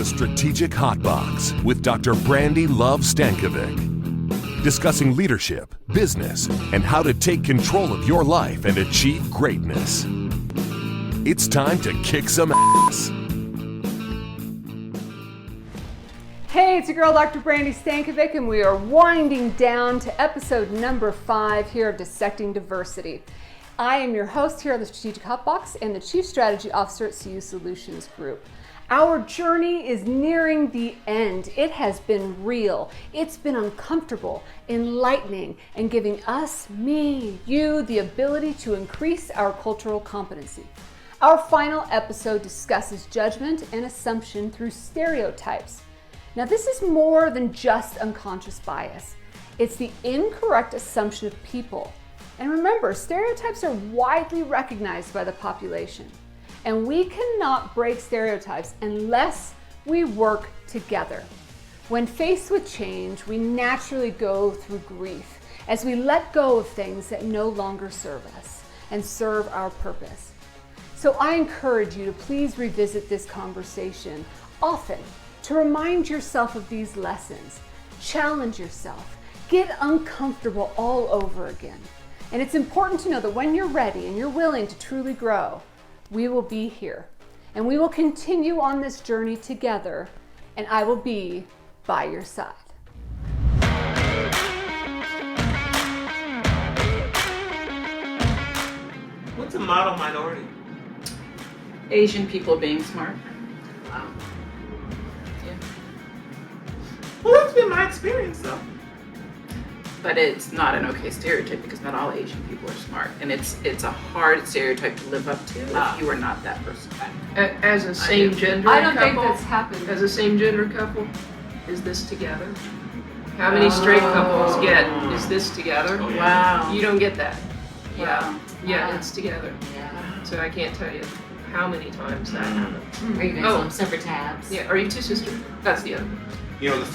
the Strategic Hotbox with Dr. Brandy Love Stankovic, discussing leadership, business, and how to take control of your life and achieve greatness. It's time to kick some ass. Hey, it's your girl, Dr. Brandy Stankovic, and we are winding down to episode number 5 here of Dissecting Diversity. I am your host here on the Strategic Hotbox and the Chief Strategy Officer at CU Solutions Group. Our journey is nearing the end. It has been real. It's been uncomfortable, enlightening, and giving us, me, you, the ability to increase our cultural competency. Our final episode discusses judgment and assumption through stereotypes. Now, this is more than just unconscious bias. It's the incorrect assumption of people. And remember, stereotypes are widely recognized by the population. And we cannot break stereotypes unless we work together. When faced with change, we naturally go through grief as we let go of things that no longer serve us and serve our purpose. So I encourage you to please revisit this conversation often to remind yourself of these lessons, challenge yourself, get uncomfortable all over again. And it's important to know that when you're ready and you're willing to truly grow, we will be here. And we will continue on this journey together, and I will be by your side. What's a model minority? Asian people being smart. Wow. Yeah. Well, that's been my experience, though. But it's not an okay stereotype because not all Asian people are smart, and it's a hard stereotype to live up to if you are not that person. As a same gender couple, I don't think that's happened. As a same gender couple, is this together? How many straight couples get is this together? Oh, yeah. Wow. You don't get that. Wow. Yeah, it's together. Yeah. So I can't tell you how many times that happens. Are you guys on separate tabs? Yeah, are you two sisters? That's the other. You know,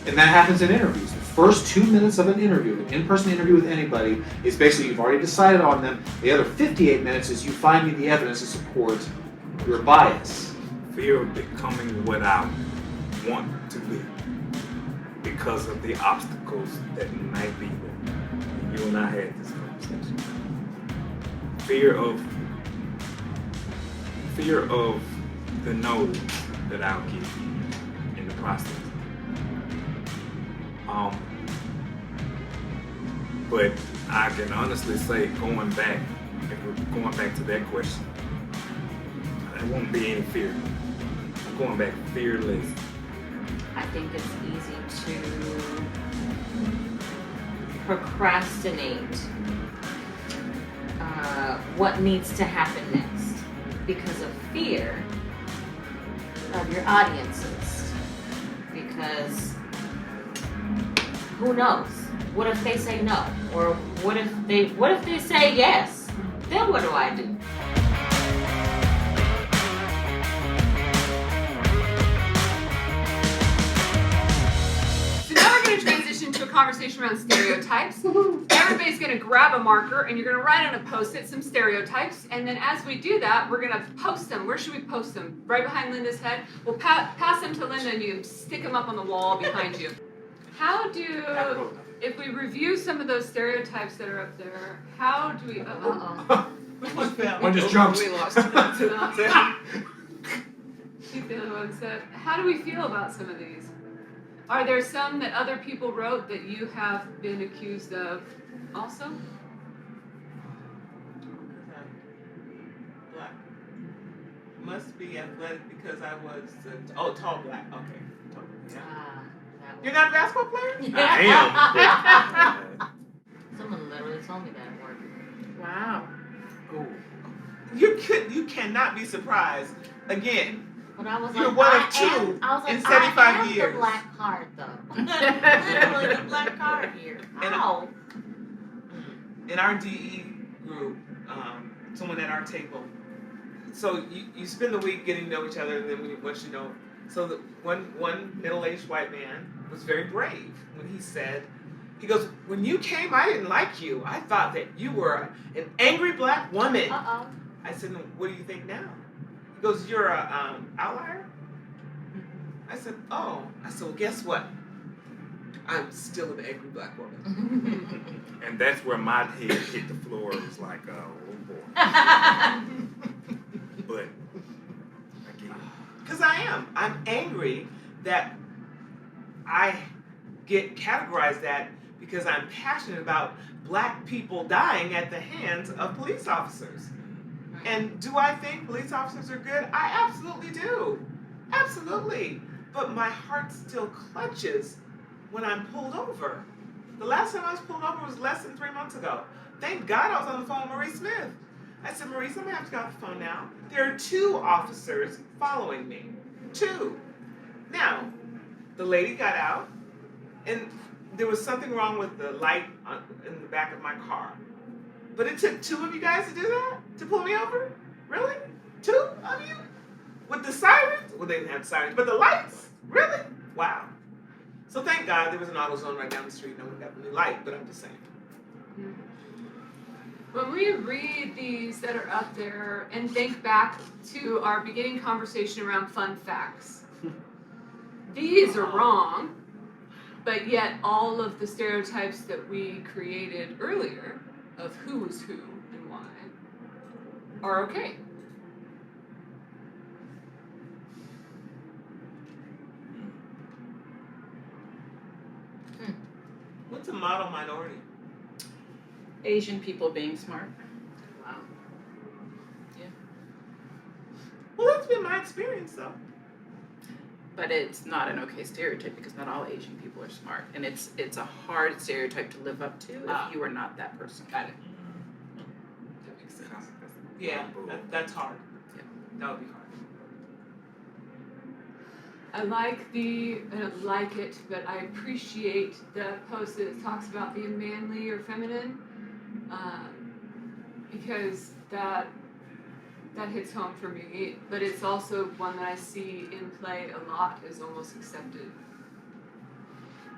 and that happens in interviews. The first 2 minutes of an interview, an in-person interview with anybody, is basically you've already decided on them. The other 58 minutes is you finding the evidence to support your bias. Fear of becoming what I want to be because of the obstacles that might be there. You and I had this conversation. Fear of the no that I'll get in the process. But I can honestly say, going back to that question, there won't be any fear. I'm going back fearless. I think it's easy to procrastinate what needs to happen next because of fear of your audiences. Because who knows? What if they say no? Or what if they say yes? Then what do I do? So now we're going to transition to a conversation around stereotypes. Everybody's going to grab a marker and you're going to write on a post-it some stereotypes. And then as we do that, we're going to post them. Where should we post them? Right behind Linda's head? We'll pass them to Linda and you stick them up on the wall behind you. If we review some of those stereotypes that are up there, how do we... One just jumped. We lost. Keep the other one set. How do we feel about some of these? Are there some that other people wrote that you have been accused of also? Black. Must be athletic because I was tall black. Okay. Tall black. Yeah. You're not a basketball player? I am. Someone literally told me that at work. Wow. Oh. You cannot be surprised. Again, But I was you're like, one of two in 75 years. The black card though. Literally the black card here. How? In our DE group, someone at our table. So you spend the week getting to know each other, and then once you know. So the one middle-aged white man was very brave when he said, he goes, when you came, I didn't like you. I thought that you were an angry black woman. I said, what do you think now? He goes, you're a outlier? I said, oh. I said, well, guess what? I'm still an angry black woman. And that's where my head hit the floor. It was like, oh boy. But I get it. Because I am. I'm angry that I get categorized that because I'm passionate about black people dying at the hands of police officers. And do I think police officers are good? I absolutely do. Absolutely. But my heart still clutches when I'm pulled over. The last time I was pulled over was less than 3 months ago. Thank God I was on the phone with Maurice Smith. I said, Maurice, I'm gonna have to get off the phone now. There are 2 officers following me. 2. Now, the lady got out, and there was something wrong with the light in the back of my car. But it took 2 of you guys to do that? To pull me over? Really? 2 of you? With the sirens? Well, they didn't have sirens, but the lights? Really? Wow. So thank God there was an AutoZone right down the street. No one got any light, but I'm just saying. When we read these that are up there and think back to our beginning conversation around fun facts, these are wrong, but yet all of the stereotypes that we created earlier of who is who and why are okay. What's a model minority? Asian people being smart. Wow. Well, that's been my experience, though. But it's not an okay stereotype because not all Asian people are smart, and it's a hard stereotype to live up to if you are not that person. Got it. That makes sense. Yeah, that's hard. Yeah. That would be hard. I don't like it, but I appreciate the post that talks about being manly or feminine, because that hits home for me. But it's also one that I see in play a lot is almost accepted.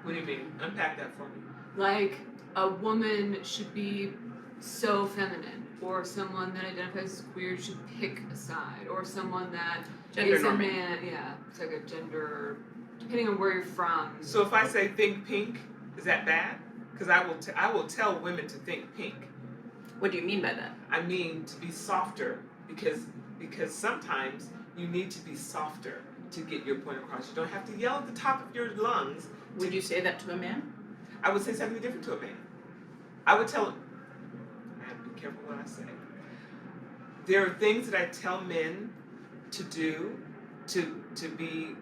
What do you mean? Unpack that for me. Like a woman should be so feminine, or someone that identifies as queer should pick a side, or someone that Gender is a norming. man. Yeah, it's like a gender, depending on where you're from. So if I say think pink, is that bad? Because I will tell women to think pink. What do you mean by that? I mean to be softer, because sometimes you need to be softer to get your point across. You don't have to yell at the top of your lungs. Would you say that to a man? I would say something different to a man. I would tell him, I have to be careful what I say. There are things that I tell men to do to be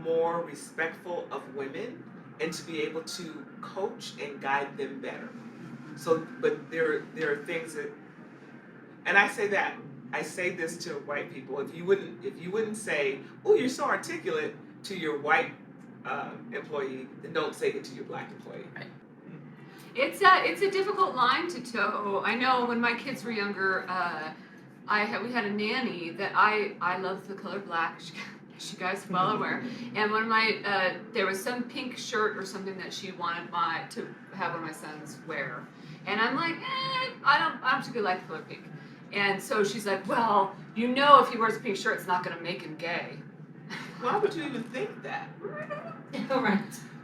more respectful of women and to be able to coach and guide them better. So, but there are things that, and I say this to white people. If you wouldn't say, "Oh, you're so articulate," to your white employee, then don't say it to your black employee. Right. It's a difficult line to toe. I know when my kids were younger, we had a nanny that I love the color black. As you guys well aware. And one of my there was some pink shirt or something that she wanted to have one of my sons wear, and I'm like, I don't particularly like the color pink. And so she's like, well, you know, if he wears a pink shirt, it's not going to make him gay. Why would you even think that? Right.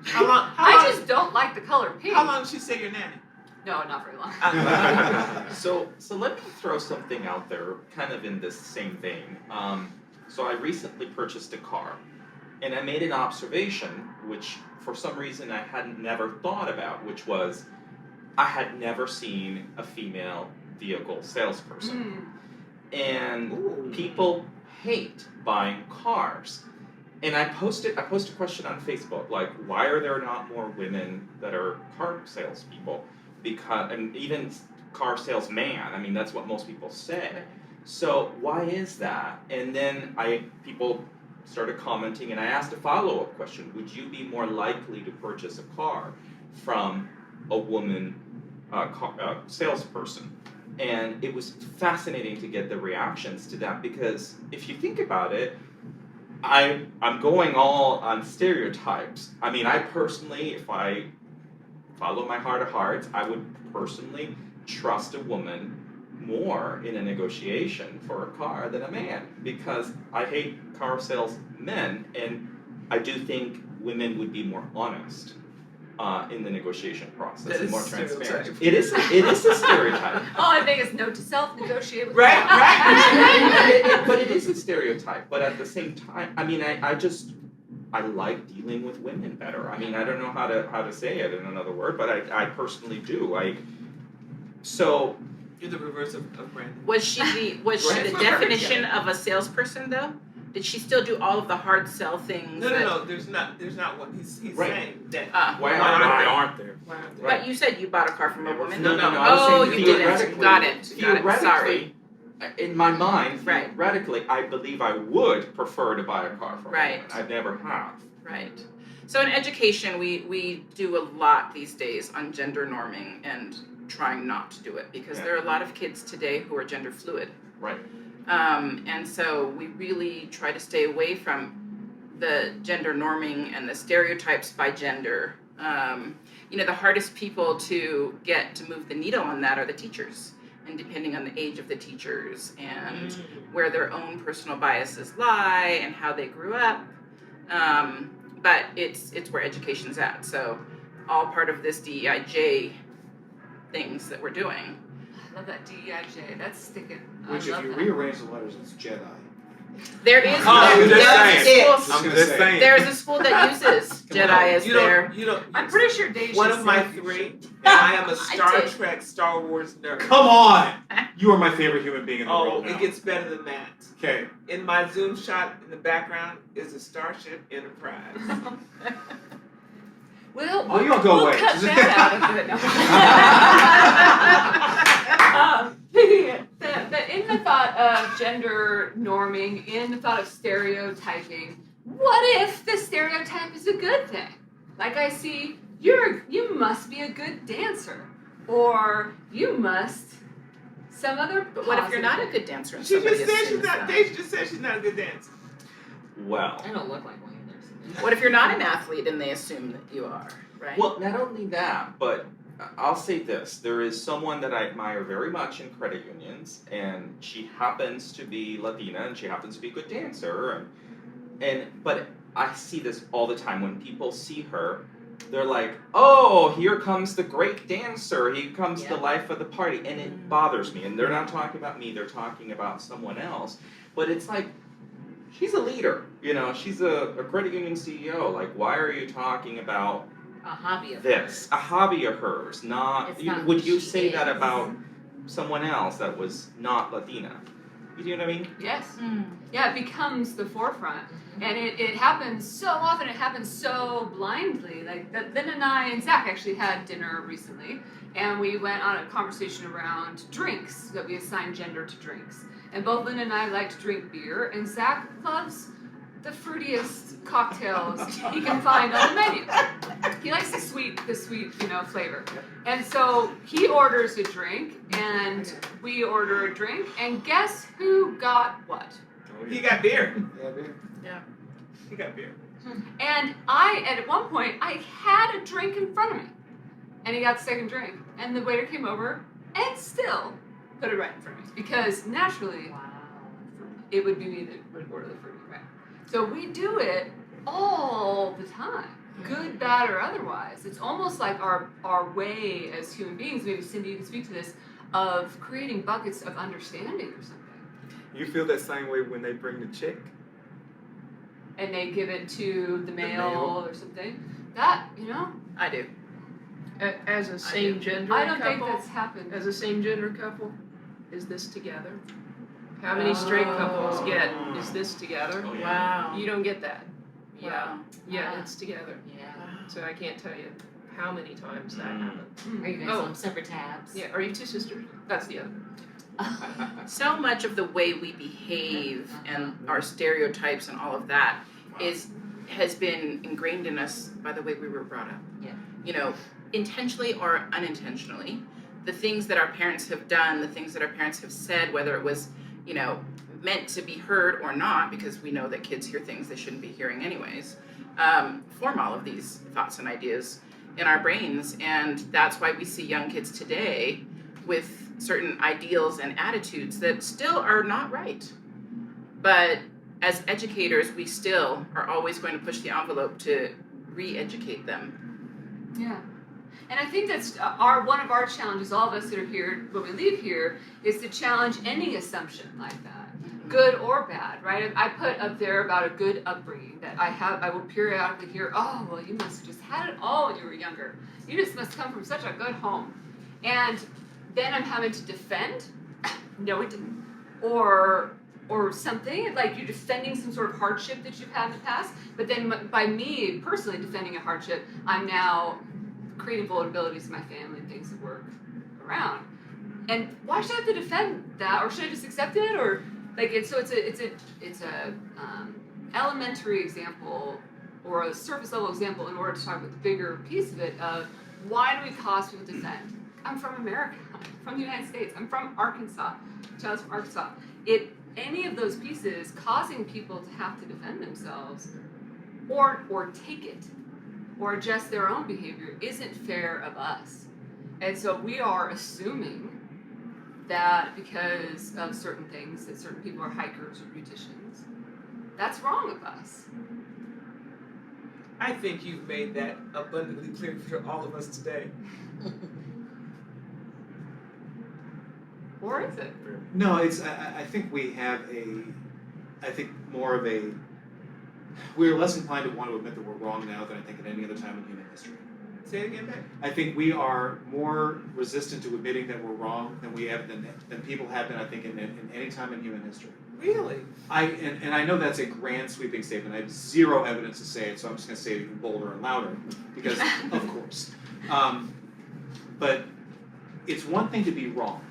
How long? I just don't like the color pink. How long did she say your nanny? No, not very long. So let me throw something out there, kind of in this same vein. So I recently purchased a car, and I made an observation, which for some reason I hadn't never thought about, which was I had never seen a female vehicle salesperson. And people hate buying cars. And I posted a question on Facebook, like, why are there not more women that are car salespeople? And even car salesman, I mean, that's what most people say. So why is that? And then people started commenting, and I asked a follow-up question. Would you be more likely to purchase a car from a woman salesperson? And it was fascinating to get the reactions to that, because if you think about it, I'm going all on stereotypes. I mean, I personally, if I follow my heart of hearts, I would personally trust a woman more in a negotiation for a car than a man, because I hate car salesmen, and I do think women would be more honest in the negotiation process That and is more a transparent. stereotype. It is a stereotype. All I think is note to self: negotiate with Right, right. But it is a stereotype. But at the same time, I mean, I like dealing with women better. I mean, I don't know how to say it in another word, but I personally do. So You're the reverse of Brandon. Was she the definition of a salesperson though? Did she still do all of the hard sell things? No. There's not one. He's Right. saying that. why Why aren't aren't there? Why aren't they? But you said you bought a car from a woman. No. I Oh, was saying you didn't. theoretically- Got it. Theoretically, Sorry. in my mind, Right. theoretically, I believe I would prefer to buy a car from Right. a woman. I never have. Right. So in education, we do a lot these days on gender norming and trying not to do it because there are a lot of kids today who are gender fluid. Right. And so we really try to stay away from the gender norming and the stereotypes by gender. The hardest people to get to move the needle on that are the teachers. And depending on the age of the teachers and where their own personal biases lie and how they grew up. But it's where education's at. So all part of this DEIJ things that we're doing. I love that DEIJ. That's sticking. Which, if you rearrange the letters, it's Jedi. There is I'm just saying. I'm there's a school that uses Jedi as their. I'm pretty sure Dasia One of my said- three, and I am a Star did. Trek, Star Wars nerd. Come on! You are my favorite human being in the Oh, world now. it gets better than that. Okay. In my Zoom shot in the background is a Starship Enterprise. We'll Oh, you'll go we'll away. cut that out of it. In the thought of gender norming, in the thought of stereotyping, what if the stereotype is a good thing? Like I see, you must be a good dancer, or you must some other. But what if you're not a good dancer? And She somebody just said she's assumes not. that? They just said she's not a good dancer. Well. I don't look like one either. What if you're not an athlete and they assume that you are, right? Well, not only that, but I'll say this. There is someone that I admire very much in credit unions, and she happens to be Latina, and she happens to be a good dancer, but I see this all the time. When people see her, they're like, oh, here comes the great dancer, here comes the life of the party, and it bothers me. And they're not talking about me, they're talking about someone else. But it's like, she's a leader, she's a credit union CEO. Like, why are you talking about A hobby of this? A hobby of hers, not, It's not would who you she say that is. about someone else that was not Latina? You know what I mean? Yes. Yeah, it becomes the forefront. And it happens so often, it happens so blindly. Like, Lynn and I and Zach actually had dinner recently, and we went on a conversation around drinks, that we assign gender to drinks. And both Lynn and I like to drink beer, and Zach loves the fruitiest cocktails he can find on the menu. He likes the sweet, flavor. And so he orders a drink, and we order a drink, and guess who got what? He got beer. Yeah. He got beer. And at one point, I had a drink in front of me, and he got the second drink, and the waiter came over and still put it right in front of me, because naturally, it would be me that would order the fruity, right? So we do it all the time, good, bad, or otherwise. It's almost like our way as human beings, maybe Cindy, you can speak to this, of creating buckets of understanding or something. You feel that same way when they bring the check? And they give it to the male male. or something. That, I do. As a same gender I don't couple, think that's happened. as a same gender couple, is this together? How many straight couples get, is this together? Oh, Wow. You don't get that. Wow. Yeah, it's together. Yeah. So I can't tell you how many times that happened. Are you guys Oh. on separate tabs? Yeah, are you two sisters? That's the other. So much of the way we behave and our stereotypes and all of that has been ingrained in us by the way we were brought up. Yeah. Intentionally or unintentionally. The things that our parents have done, the things that our parents have said, whether it was, meant to be heard or not, because we know that kids hear things they shouldn't be hearing anyways, form all of these thoughts and ideas in our brains. And that's why we see young kids today with certain ideals and attitudes that still are not right. But as educators, we still are always going to push the envelope to re-educate them. Yeah. And I think that's one of our challenges, all of us that are here, when we leave here, is to challenge any assumption like that, good or bad, right? I put up there about a good upbringing that I will periodically hear, oh, well, you must have just had it all when you were younger. You just must come from such a good home. And then I'm having to defend, no, it didn't. Or something, like you're defending some sort of hardship that you've had in the past, but then by me personally defending a hardship, I'm now creating vulnerabilities in my family and things that work around. And why should I have to defend that, or should I just accept it, or like it's a elementary example or a surface level example in order to talk about the bigger piece of it of why do we cause people to defend? I'm from America, I'm from the United States, I'm from Arkansas, child's from Arkansas. Any of those pieces causing people to have to defend themselves or take it or adjust their own behavior isn't fair of us. And so we are assuming that because of certain things, that certain people are hikers or beauticians, that's wrong of us. I think you've made that abundantly clear for all of us today. Or is it? No, it's. I think we have we're less inclined to want to admit that we're wrong now than I think at any other time in human history. Say it again, Beck. I think we are more resistant to admitting that we're wrong than people have been, I think, in any time in human history. Really? And I know that's a grand sweeping statement. I have zero evidence to say it, so I'm just going to say it even bolder and louder, because of course. But it's one thing to be wrong.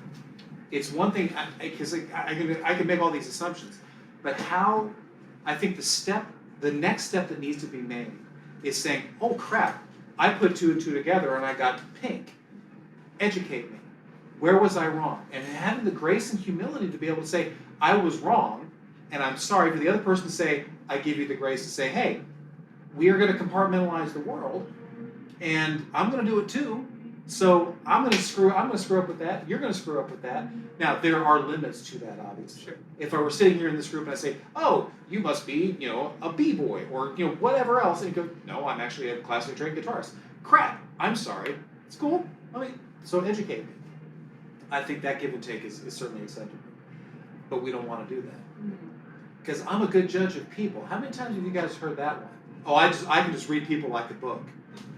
It's one thing, because I can make all these assumptions, but how, I think the next step that needs to be made is saying, oh crap, I put 2 and 2 together and I got pink. Educate me. Where was I wrong? And having the grace and humility to be able to say, I was wrong, and I'm sorry, for the other person to say, I give you the grace to say, hey, we are going to compartmentalize the world, and I'm going to do it too. So I'm going to screw up with that. You're going to screw up with that. Now there are limits to that, obviously. Sure. If I were sitting here in this group and I say, "Oh, you must be, a b-boy or whatever else," and you go, "No, I'm actually a classically trained guitarist." Crap. I'm sorry. It's cool. So educate me. I think that give and take is certainly acceptable, but we don't want to do that because I'm a good judge of people. How many times have you guys heard that one? Oh, I can just read people like a book.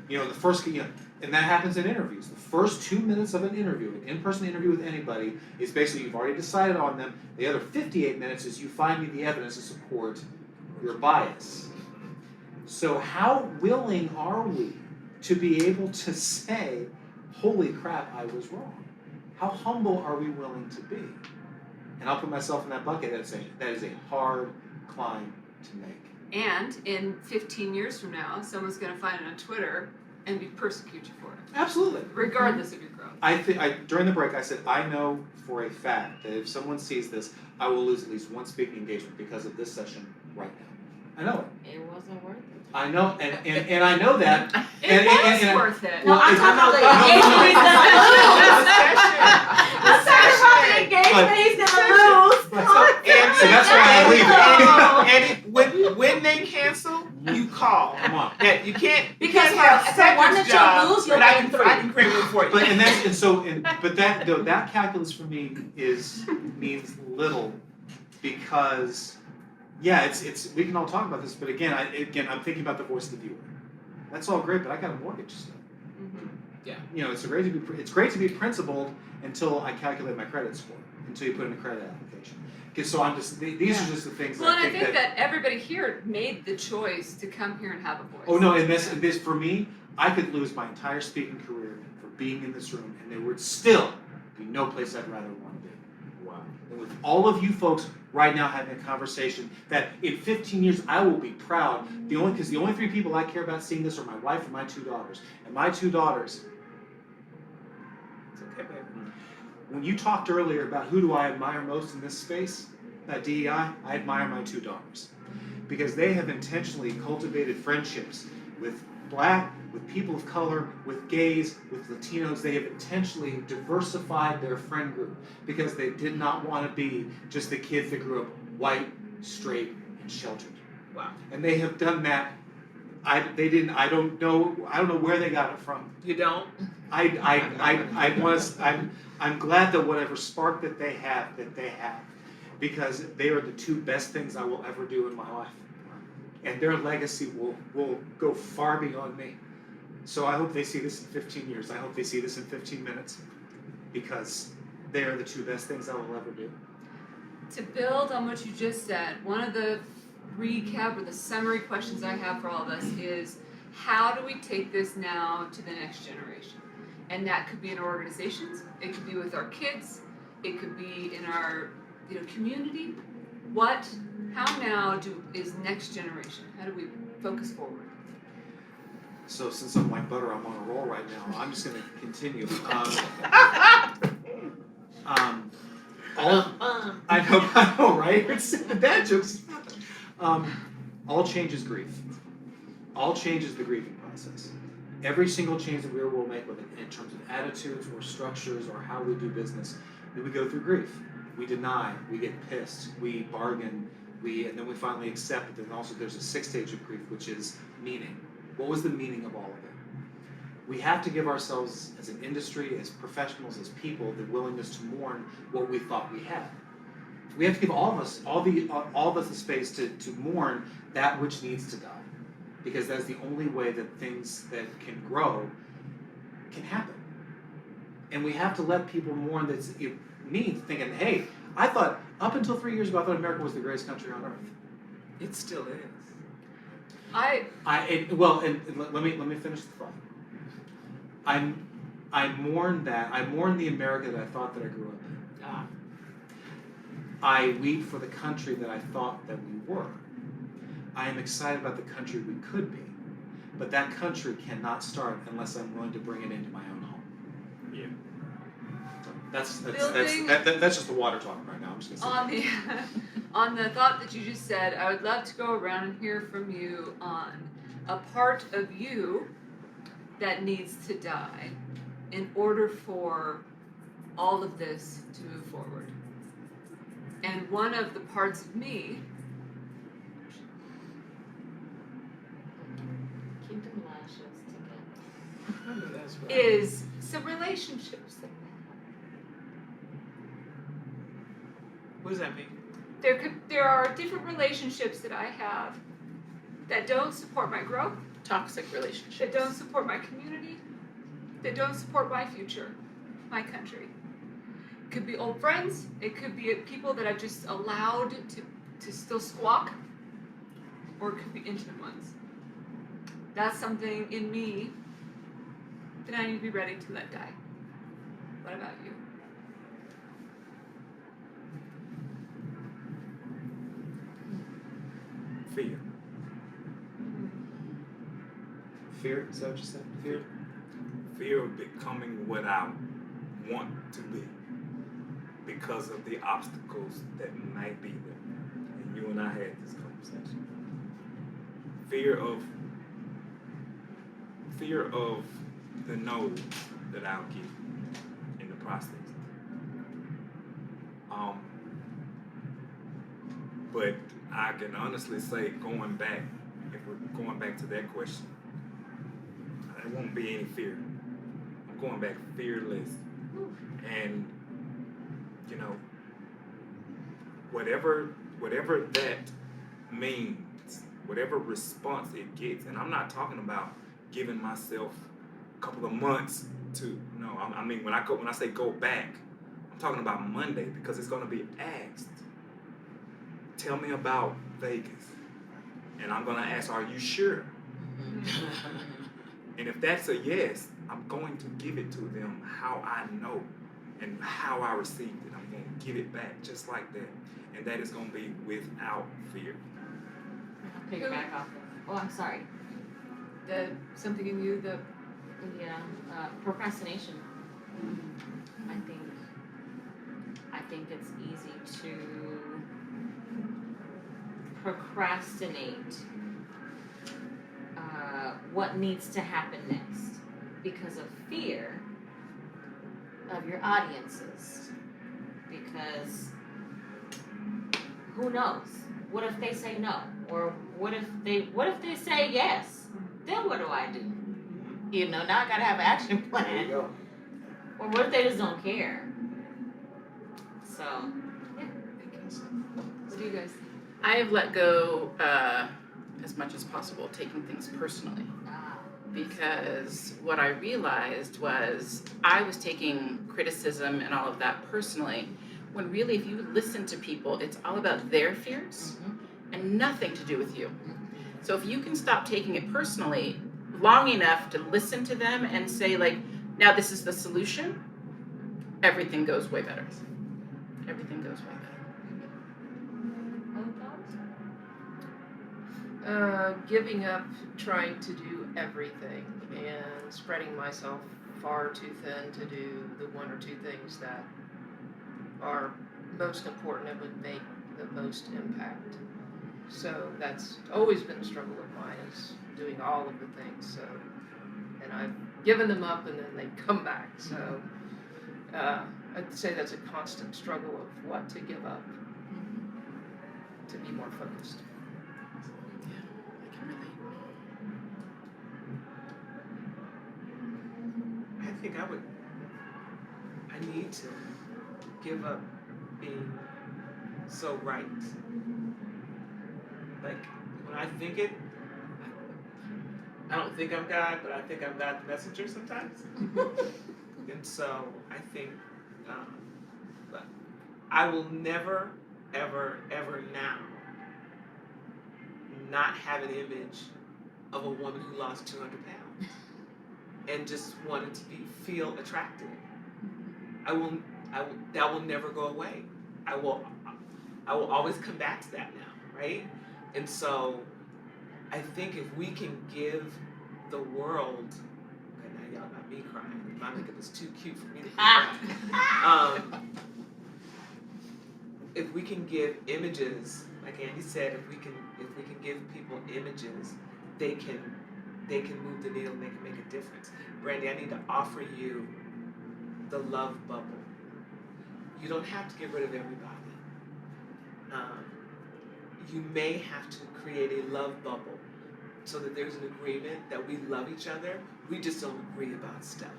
The first, and that happens in interviews. The first 2 minutes of an interview, an in-person interview with anybody, is basically you've already decided on them. The other 58 minutes is you find me the evidence to support your bias. So how willing are we to be able to say, holy crap, I was wrong? How humble are we willing to be? And I'll put myself in that bucket. That is a hard climb to make. And in 15 years from now, someone's going to find it on Twitter and persecute you for it. Absolutely. Regardless of your growth. During the break, I said, I know for a fact that if someone sees this, I will lose at least one speaking engagement because of this session right now. I know it. It wasn't worth it. I know, and I know that. It was worth it. No, I'm talking about the engagement he's gonna lose. So that's why I leave it. And when they cancel, you call. Come on. That you can't Because have for one that Sedric's job, you'll lose, you'll but I gain can create one for you. But that calculus for me means little because. Yeah, it's. We can all talk about this, but again, I'm thinking about the voice of the viewer. That's all great, but I got a mortgage still. Mm-hmm. Yeah. It's great to be principled until I calculate my credit score, until you put in a credit application. Because so I'm just these are just the things. Well, and I think that everybody here made the choice to come here and have a voice. Oh no, and this for me, I could lose my entire speaking career for being in this room, and there would still be no place I'd rather want to be. Wow. And with all of you folks right now having a conversation that in 15 years I will be proud. Because the only 3 people I care about seeing this are my wife and my 2 daughters. And my 2 daughters. It's okay, baby. When you talked earlier about who do I admire most in this space, at DEI, I admire my 2 daughters. Because they have intentionally cultivated friendships with Black, with people of color, with gays, with Latinos. They have intentionally diversified their friend group because they did not want to be just the kids that grew up white, straight, and sheltered. Wow. And they have done that. I don't know where they got it from. You don't? I'm glad that whatever spark that they have, because they are the two best things I will ever do in my life. And their legacy will go far beyond me. So I hope they see this in 15 years. I hope they see this in 15 minutes, because they are the two best things I will ever do. To build on what you just said, one of the recap or the summary questions I have for all of us is, how do we take this now to the next generation? And that could be in our organizations, it could be with our kids, it could be in our community. How now is next generation? How do we focus forward? So since I'm like butter, I'm on a roll right now. I'm just going to continue. I know, right? It's the dad jokes. All change is grief. All change is the grieving process. Every single change that we will make, whether in terms of attitudes or structures or how we do business, then we go through grief. We deny, we get pissed, we bargain, and then we finally accept. But then also there's a sixth stage of grief, which is meaning. What was the meaning of all of it? We have to give ourselves, as an industry, as professionals, as people, the willingness to mourn what we thought we had. We have to give all of us the space to mourn that which needs to die, because that's the only way that things that can grow can happen. And we have to let people mourn that it means thinking, hey, I thought up until 3 years ago, I thought America was the greatest country on earth. It still is. Let me finish the thought. I mourn that. I mourn the America that I thought that I grew up in. I weep for the country that I thought that we were. I am excited about the country we could be, but that country cannot start unless I'm willing to bring it into my own home. Yeah. So that's just the water talking right now. I'm just gonna say on the thought that you just said, I would love to go around and hear from you on a part of you that needs to die in order for all of this to move forward. And one of the parts of me is some relationships that What does that mean? there are different relationships that I have that don't support my growth, Toxic relationships. that don't support my community, that don't support my future, my country. It could be old friends, it could be people that I've just allowed to still squawk, or it could be intimate ones. That's something in me that I need to be ready to let die. What about you? Fear. fear. Is that what you said? Fear. Fear of becoming what I want to be because of the obstacles that might be there. And you and I had this conversation. Fear of the no that I'll get in the process. But I can honestly say, going back, if we're going back to that question, there won't be any fear. I'm going back fearless. And, you know, whatever that means, whatever response it gets, and I'm not talking about giving myself a couple of months to, no, I mean, when I say go back, I'm talking about Monday, because it's going to be asked, tell me about Vegas. And I'm going to ask, are you sure? And if that's a yes, I'm going to give it to them how I know and how I received it. I'm going to give it back just like that. And that is going to be without fear. Piggyback off of, oh, I'm sorry. Something in you, the procrastination. I think it's easy to procrastinate what needs to happen next because of fear of your audiences. Because who knows? what if they say no? Or what if they say yes? Then what do I do? You know, now I gotta have an action There plan. you go. Or what if they just don't care? So, What do you guys think? I have let go as much as possible, taking things personally. Because what I realized was I was taking criticism and all of that personally, when really if you listen to people, it's all about their fears and nothing to do with you. So if you can stop taking it personally long enough to listen to them and say like, now this is the solution, everything goes way better. Everything goes way better. Other thoughts? Giving up trying to do everything and spreading myself far too thin to do the one or two things that are most important and would make the most impact. So that's always been a struggle of mine, is doing all of the things. So, and I've given them up and then they come back. So I'd say that's a constant struggle of what to give up to be more focused. I think I need to give up being so right. Like, when I think it, I don't think I'm God, but I think I'm God the messenger sometimes. And so I think but I will never, ever, ever now not have an image of a woman who lost 200 pounds and just wanted to feel attractive. That will never go away. I will always come back to that now, right? And so I think if we can give the world, okay, now y'all got me crying. My makeup is too cute for me to cry. If we can give images, like Andy said, if we can give people images, they can move the needle and they can make a difference. Brandy, I need to offer you the love bubble. You don't have to get rid of everybody. You may have to create a love bubble so that there's an agreement that we love each other. We just don't agree about stuff.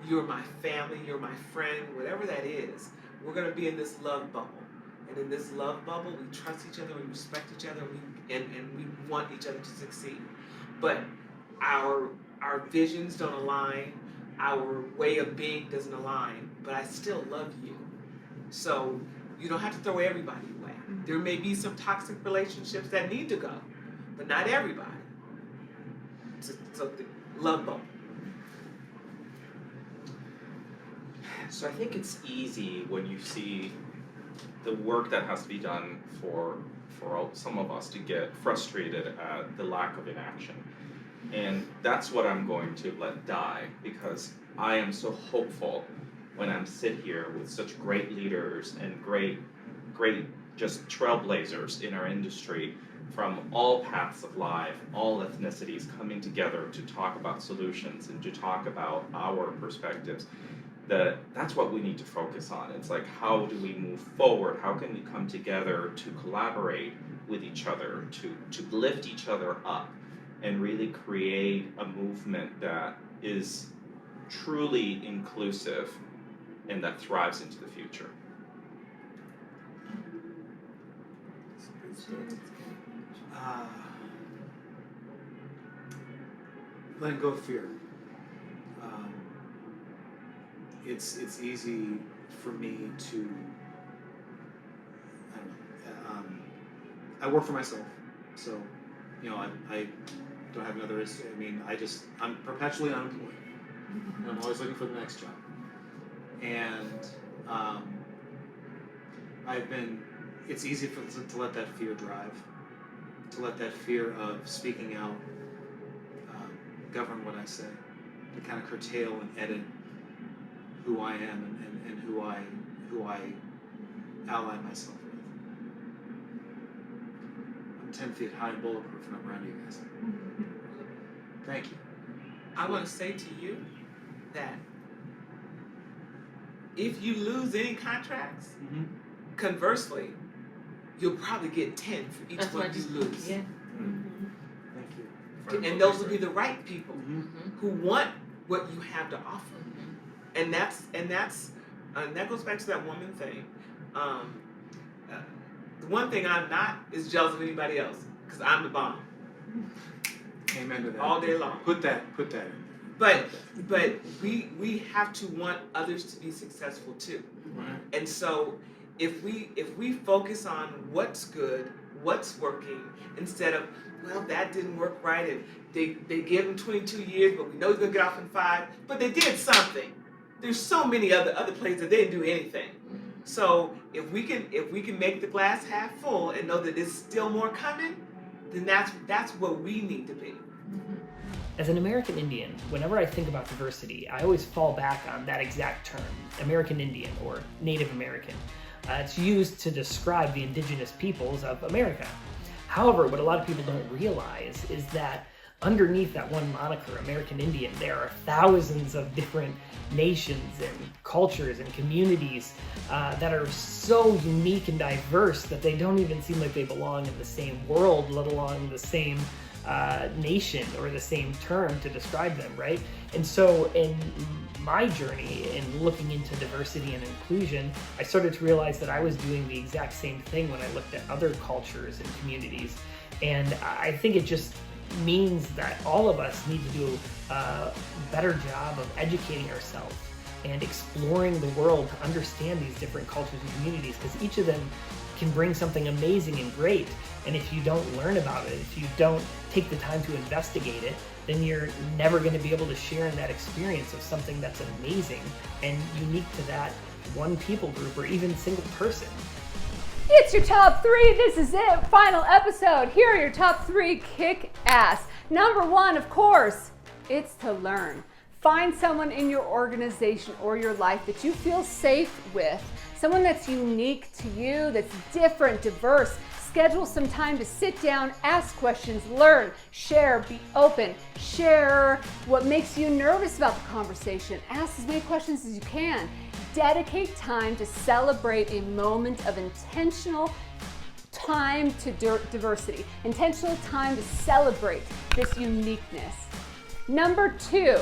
You're my family, you're my friend, whatever that is. We're gonna be in this love bubble. And in this love bubble, we trust each other, we respect each other, and we want each other to succeed. But our visions don't align, our way of being doesn't align, but I still love you. So you don't have to throw everybody away. There may be some toxic relationships that need to go, but not everybody. So the love bubble. So I think it's easy when you see the work that has to be done for some of us to get frustrated at the lack of inaction. And that's what I'm going to let die, because I am so hopeful when I'm sit here with such great leaders and great just trailblazers in our industry from all paths of life, all ethnicities coming together to talk about solutions and to talk about our perspectives. That's what we need to focus on. It's like, how do we move forward? How can we come together to collaborate with each other, to lift each other up, and really create a movement that is truly inclusive and that thrives into the future. Letting go of fear. It's easy for me to, I work for myself, so, I don't have another, I'm perpetually unemployed, and I'm always looking for the next job, and it's easy to let that fear drive, to let that fear of speaking out govern what I say, to kind of curtail and edit who I am and who I ally myself with. I'm 10 feet high and bulletproof, and I'm around you guys. Thank you. I want to say to you that if you lose any contracts, conversely, you'll probably get 10 for each one you lose. Yeah. Thank you. And those will be the right people Mm-hmm. who want what you have to offer. And that goes back to that woman thing. The one thing I'm not is jealous of anybody else, because I'm the bomb Amen to that. all day long. Put that in. But we have to want others to be successful too. Right. And so if we focus on what's good, what's working, instead of, well, that didn't work right, and they gave him 22 years, but we know he's gonna get off in 5, but they did something. There's so many other places that they didn't do anything. So if we can make the glass half full and know that there's still more coming, then that's what we need to be. As an American Indian, whenever I think about diversity, I always fall back on that exact term, American Indian or Native American. It's used to describe the indigenous peoples of America. However, what a lot of people don't realize is that underneath that one moniker, American Indian, there are thousands of different nations and cultures and communities that are so unique and diverse that they don't even seem like they belong in the same world, let alone the same nation or the same term to describe them, right? And so in my journey in looking into diversity and inclusion, I started to realize that I was doing the exact same thing when I looked at other cultures and communities. And I think it just means that all of us need to do a better job of educating ourselves and exploring the world to understand these different cultures and communities, because each of them can bring something amazing and great. And if you don't learn about it, if you don't take the time to investigate it, then you're never going to be able to share in that experience of something that's amazing and unique to that one people group or even single person. It's your top 3. This is it. Final episode. Here are your top 3 kick ass. Number 1, of course, it's to learn. Find someone in your organization or your life that you feel safe with, someone that's unique to you, that's different, diverse. Schedule some time to sit down, ask questions, learn, share, be open, share what makes you nervous about the conversation. Ask as many questions as you can. Dedicate time to celebrate a moment of intentional time to diversity, intentional time to celebrate this uniqueness. Number 2,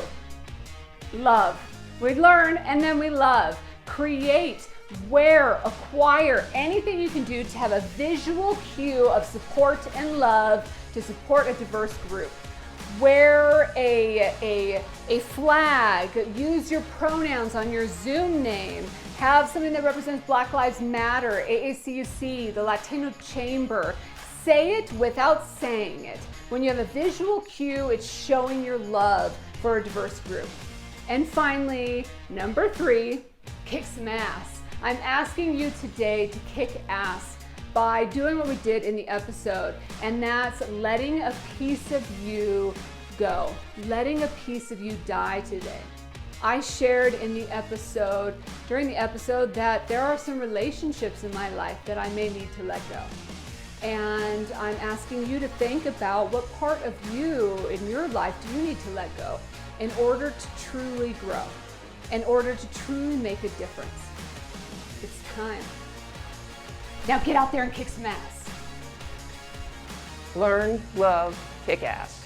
love. We learn and then we love. Create, wear, acquire anything you can do to have a visual cue of support and love to support a diverse group. Wear a flag, use your pronouns on your Zoom name, have something that represents Black Lives Matter, AACUC, the Latino Chamber. Say it without saying it. When you have a visual cue, it's showing your love for a diverse group. And finally, number 3, kick some ass. I'm asking you today to kick ass by doing what we did in the episode, and that's letting a piece of you go, letting a piece of you die today. I shared during the episode that there are some relationships in my life that I may need to let go. And I'm asking you to think about what part of you in your life do you need to let go in order to truly grow, in order to truly make a difference. It's time. Now get out there and kick some ass. Learn, love, kick ass.